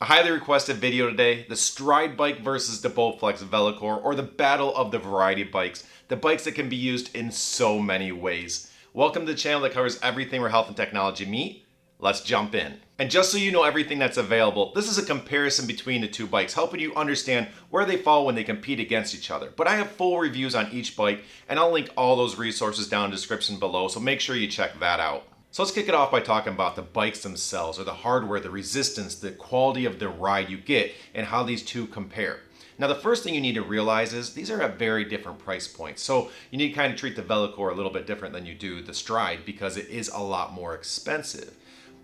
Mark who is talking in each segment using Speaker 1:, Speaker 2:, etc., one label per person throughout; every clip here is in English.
Speaker 1: A highly requested video today, the Stryde Bike versus the Bowflex Velocore, or the battle of the variety bikes, the bikes that can be used in so many ways. Welcome to the channel that covers everything where health and technology meet. Let's jump in. And just so you know everything that's available, this is a comparison between the two bikes, helping you understand where they fall when they compete against each other. But I have full reviews on each bike, and I'll link all those resources down in the description below, so make sure you check that out. So let's kick it off by talking about the bikes themselves, or the hardware, the resistance, the quality of the ride you get, and how these two compare. Now the first thing you need to realize is these are at very different price points. So you need to kind of treat the Velocore a little bit different than you do the Stryde because it is a lot more expensive.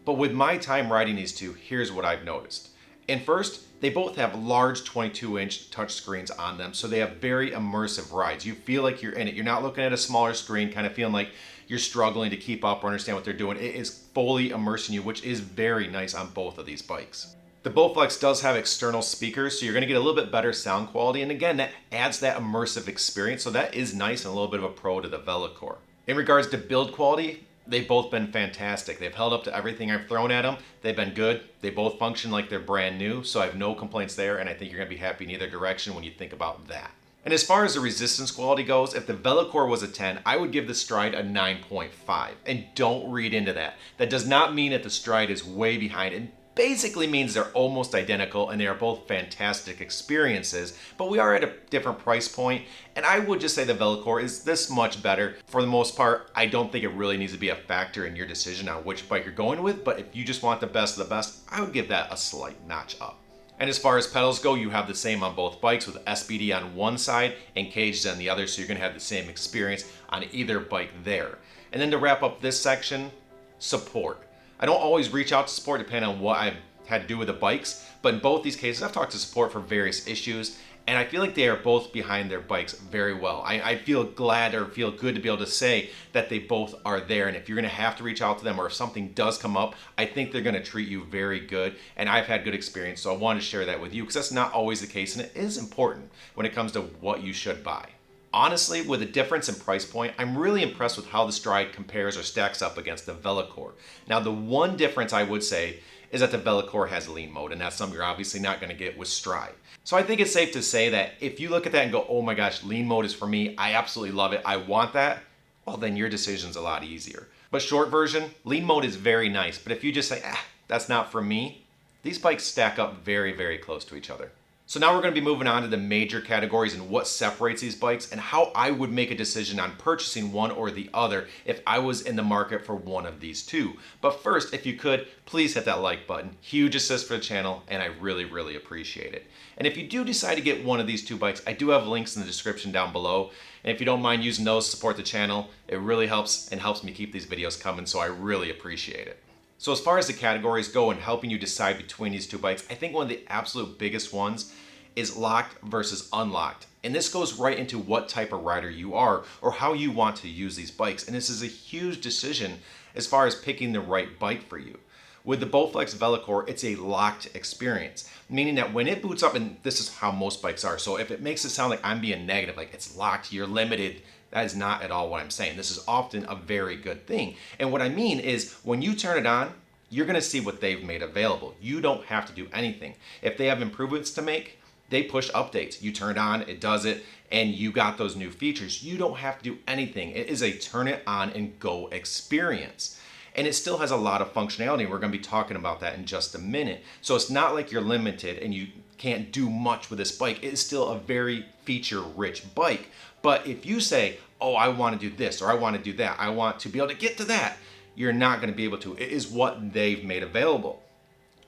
Speaker 1: But with my time riding these two, here's what I've noticed. And first, they both have large 22-inch touchscreens on them, so they have very immersive rides. You feel like you're in it. You're not looking at a smaller screen, kind of feeling like you're struggling to keep up or understand what they're doing. It is fully immersing you, which is very nice on both of these bikes. The Bowflex does have external speakers, so you're going to get a little bit better sound quality, and again, that adds that immersive experience, so that is nice and a little bit of a pro to the Velocore. In regards to build quality, they've both been fantastic. They've held up to everything I've thrown at them. They've been good. They both function like they're brand new, so I have no complaints there, and I think you're going to be happy in either direction when you think about that. And as far as the resistance quality goes, if the Velocore was a 10, I would give the Stryde a 9.5. And don't read into that. That does not mean that the Stryde is way behind. It basically means they're almost identical and they are both fantastic experiences, but we are at a different price point, and I would just say the Velocore is this much better. For the most part, I don't think it really needs to be a factor in your decision on which bike you're going with, but if you just want the best of the best, I would give that a slight notch up. And as far as pedals go, you have the same on both bikes with SBD on one side and cages on the other, so you're going to have the same experience on either bike there. And then to wrap up this section, support. I don't always reach out to support depending on what I've had to do with the bikes, but in both these cases, I've talked to support for various issues, and I feel like they are both behind their bikes very well. I feel glad or feel good to be able to say that they both are there, and if you're going to have to reach out to them or if something does come up, I think they're going to treat you very good, and I've had good experience, so I wanted to share that with you because that's not always the case, and it is important when it comes to what you should buy. Honestly, with a difference in price point, I'm really impressed with how the Stryde compares or stacks up against the Velocore. Now, the one difference I would say is that the Velocore has lean mode, and that's something you're obviously not going to get with Stryde. So I think it's safe to say that if you look at that and go, oh my gosh, lean mode is for me, I absolutely love it, I want that, well then your decision's a lot easier. But short version, lean mode is very nice, but if you just say, that's not for me, these bikes stack up very, very close to each other. So now we're going to be moving on to the major categories and what separates these bikes and how I would make a decision on purchasing one or the other if I was in the market for one of these two. But first, if you could, please hit that like button. Huge assist for the channel, and I really, really appreciate it. And if you do decide to get one of these two bikes, I do have links in the description down below. And if you don't mind using those to support the channel, it really helps and helps me keep these videos coming, so I really appreciate it. So as far as the categories go and helping you decide between these two bikes, I think one of the absolute biggest ones is locked versus unlocked. And this goes right into what type of rider you are or how you want to use these bikes. And this is a huge decision as far as picking the right bike for you. With the Bowflex Velocore, it's a locked experience, meaning that when it boots up, and this is how most bikes are, so if it makes it sound like I'm being negative, like it's locked, you're limited, that is not at all what I'm saying. This is often a very good thing. And what I mean is when you turn it on, you're going to see what they've made available. You don't have to do anything. If they have improvements to make, they push updates. You turn it on, it does it, and you got those new features. You don't have to do anything. It is a turn it on and go experience. And it still has a lot of functionality. We're going to be talking about that in just a minute. So it's not like you're limited and you can't do much with this bike. It is still a very feature-rich bike. But if you say, oh, I want to do this or I want to do that, I want to be able to get to that, you're not going to be able to. It is what they've made available,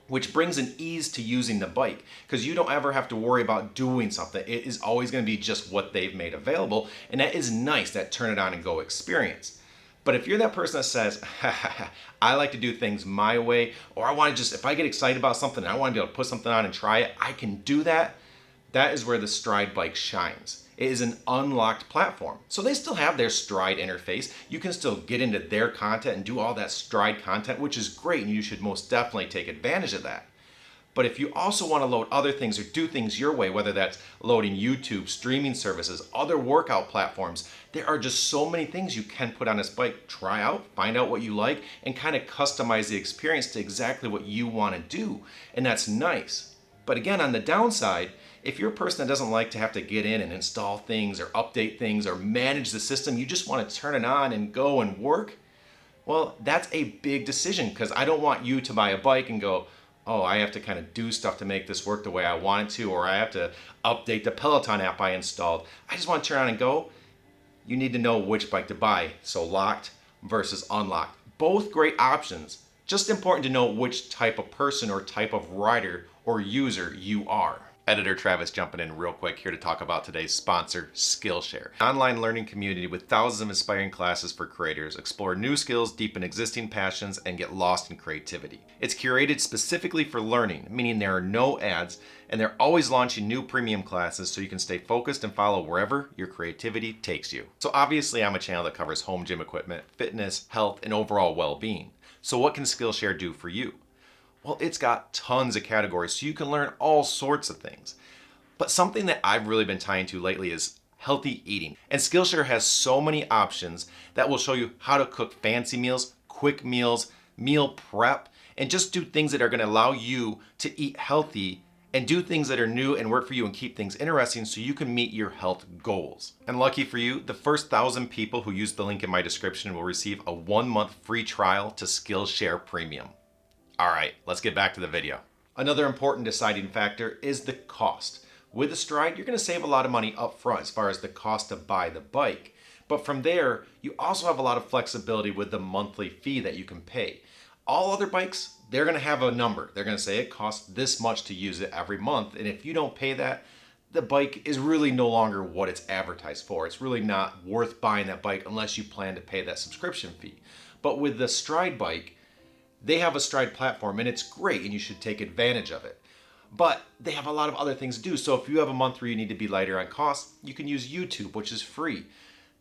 Speaker 1: which brings an ease to using the bike because you don't ever have to worry about doing something. It is always going to be just what they've made available, and that is nice, that turn it on and go experience. But if you're that person that says, I like to do things my way, or I want to just, if I get excited about something and I want to be able to put something on and try it, I can do that. That is where the Stryde Bike shines. It is an unlocked platform. So they still have their Stryde interface. You can still get into their content and do all that Stryde content, which is great, and you should most definitely take advantage of that. But if you also want to load other things or do things your way, whether that's loading YouTube, streaming services, other workout platforms, there are just so many things you can put on this bike. Try out, find out what you like, and kind of customize the experience to exactly what you want to do. And that's nice. But again, on the downside, if you're a person that doesn't like to have to get in and install things or update things or manage the system, you just want to turn it on and go and work, well, that's a big decision, because I don't want you to buy a bike and go, oh, I have to kind of do stuff to make this work the way I want it to, or I have to update the Peloton app I installed. I just want to turn on and go. You need to know which bike to buy. So locked versus unlocked. Both great options. Just important to know which type of person or type of rider or user you are. Editor Travis jumping in real quick here to talk about today's sponsor, Skillshare. An online learning community with thousands of inspiring classes for creators. Explore new skills, deepen existing passions, and get lost in creativity. It's curated specifically for learning, meaning there are no ads, and they're always launching new premium classes so you can stay focused and follow wherever your creativity takes you. So obviously I'm a channel that covers home gym equipment, fitness, health, and overall well-being. So what can Skillshare do for you? Well, it's got tons of categories, so you can learn all sorts of things. But something that I've really been tying to lately is healthy eating. And Skillshare has so many options that will show you how to cook fancy meals, quick meals, meal prep, and just do things that are going to allow you to eat healthy and do things that are new and work for you and keep things interesting so you can meet your health goals. And lucky for you, the first 1,000 people who use the link in my description will receive a 1-month free trial to Skillshare Premium. All right, let's get back to the video. Another important deciding factor is the cost. With the Stryde, you're going to save a lot of money up front as far as the cost to buy the bike. But from there, you also have a lot of flexibility with the monthly fee that you can pay. All other bikes, they're going to have a number. They're going to say it costs this much to use it every month. And if you don't pay that, the bike is really no longer what it's advertised for. It's really not worth buying that bike unless you plan to pay that subscription fee. But with the Stryde bike, they have a Stryde platform and it's great and you should take advantage of it. But they have a lot of other things to do. So if you have a month where you need to be lighter on costs, you can use YouTube, which is free.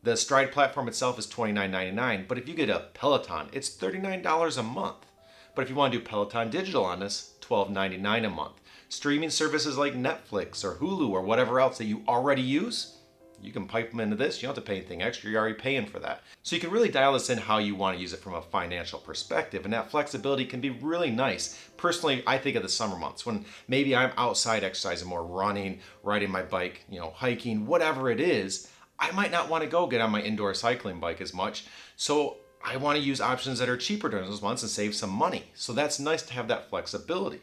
Speaker 1: The Stryde platform itself is $29.99, but if you get a Peloton, it's $39 a month. But if you want to do Peloton Digital on this, $12.99 a month. Streaming services like Netflix or Hulu or whatever else that you already use, you can pipe them into this. You don't have to pay anything extra. You're already paying for that. So you can really dial this in how you want to use it from a financial perspective. And that flexibility can be really nice. Personally, I think of the summer months when maybe I'm outside exercising more, running, riding my bike, hiking, whatever it is. I might not want to go get on my indoor cycling bike as much. So I want to use options that are cheaper during those months and save some money. So that's nice to have that flexibility.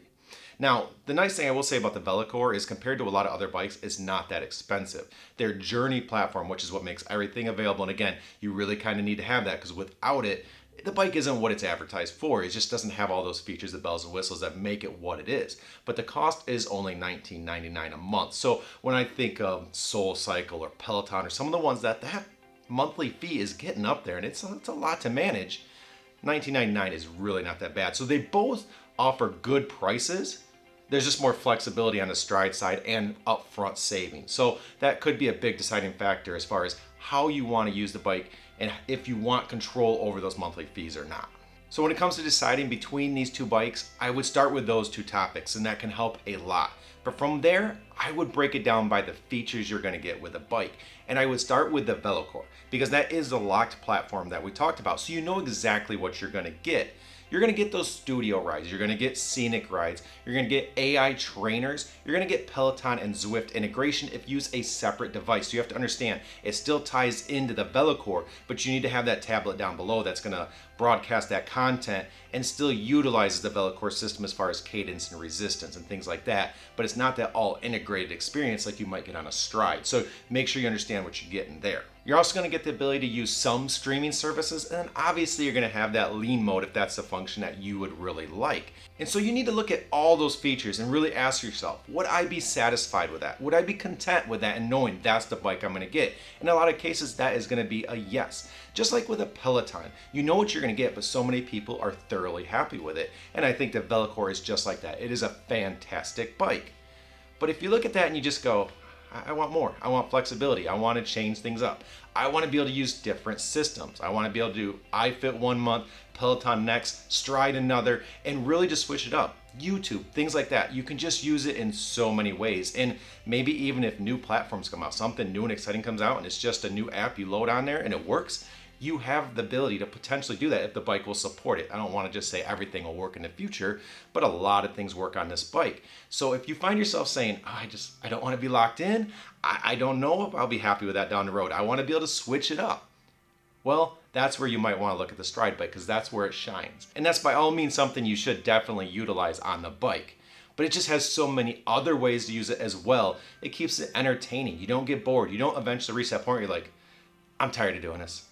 Speaker 1: Now, the nice thing I will say about the Velocore is compared to a lot of other bikes, it's not that expensive. Their Journey platform, which is what makes everything available, and again, you really kind of need to have that because without it, the bike isn't what it's advertised for. It just doesn't have all those features, the bells and whistles that make it what it is. But the cost is only $19.99 a month. So when I think of SoulCycle or Peloton or some of the ones that monthly fee is getting up there, and it's a lot to manage, $19.99 is really not that bad. So they both offer good prices. There's just more flexibility on the Stryde side and upfront savings. So that could be a big deciding factor as far as how you want to use the bike and if you want control over those monthly fees or not. So when it comes to deciding between these two bikes, I would start with those two topics and that can help a lot. But from there, I would break it down by the features you're going to get with the bike. And I would start with the Velocore because that is the locked platform that we talked about. So you know exactly what you're going to get. You're going to get those studio rides, you're going to get scenic rides, you're going to get AI trainers, you're going to get Peloton and Zwift integration if you use a separate device. So you have to understand, it still ties into the Velocore, but you need to have that tablet down below that's going to broadcast that content and still utilizes the Velocore system as far as cadence and resistance and things like that, but it's not that all integrated experience like you might get on a Stryde. So make sure you understand what you're getting there. You're also going to get the ability to use some streaming services, and then obviously you're going to have that lean mode if that's the function that you would really like. And so you need to look at all those features and really ask yourself, would I be satisfied with that? Would I be content with that and knowing that's the bike I'm going to get? In a lot of cases, that is going to be a yes. Just like with a Peloton, you know what you're going to get, but so many people are thoroughly happy with it. And I think the Velocore is just like that. It is a fantastic bike. But if you look at that and you just go, I want more. I want flexibility. I want to change things up. I want to be able to use different systems. I want to be able to do iFit one month, Peloton next, Stryde another, and really just switch it up. YouTube, things like that. You can just use it in so many ways. And maybe even if new platforms come out, something new and exciting comes out and it's just a new app you load on there and it works, you have the ability to potentially do that if the bike will support it. I don't want to just say everything will work in the future, but a lot of things work on this bike. So if you find yourself saying, oh, I don't want to be locked in, I don't know if I'll be happy with that down the road. I want to be able to switch it up. Well, that's where you might want to look at the Stryde bike because that's where it shines. And that's by all means something you should definitely utilize on the bike. But it just has so many other ways to use it as well. It keeps it entertaining. You don't get bored. You don't eventually reach that point where you're like, I'm tired of doing this.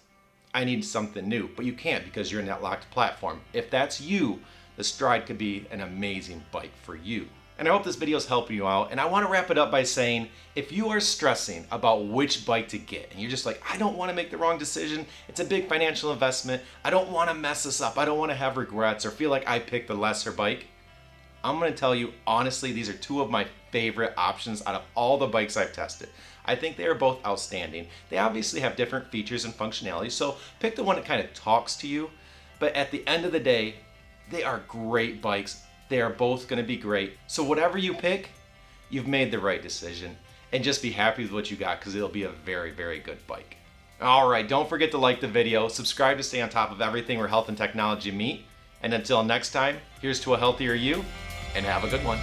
Speaker 1: I need something new. But you can't because you're in that locked platform. If that's you, the Stryde could be an amazing bike for you. And I hope this video is helping you out. And I want to wrap it up by saying, if you are stressing about which bike to get, and you're just like, I don't want to make the wrong decision. It's a big financial investment. I don't want to mess this up. I don't want to have regrets or feel like I picked the lesser bike. I'm going to tell you, honestly, these are two of my favorite options out of all the bikes I've tested. I think they are both outstanding. They obviously have different features and functionality, so pick the one that kind of talks to you. But at the end of the day, they are great bikes. They are both going to be great. So whatever you pick, you've made the right decision. And just be happy with what you got because it'll be a very, very good bike. All right, don't forget to like the video, subscribe to stay on top of everything where health and technology meet. And until next time, here's to a healthier you, and have a good one.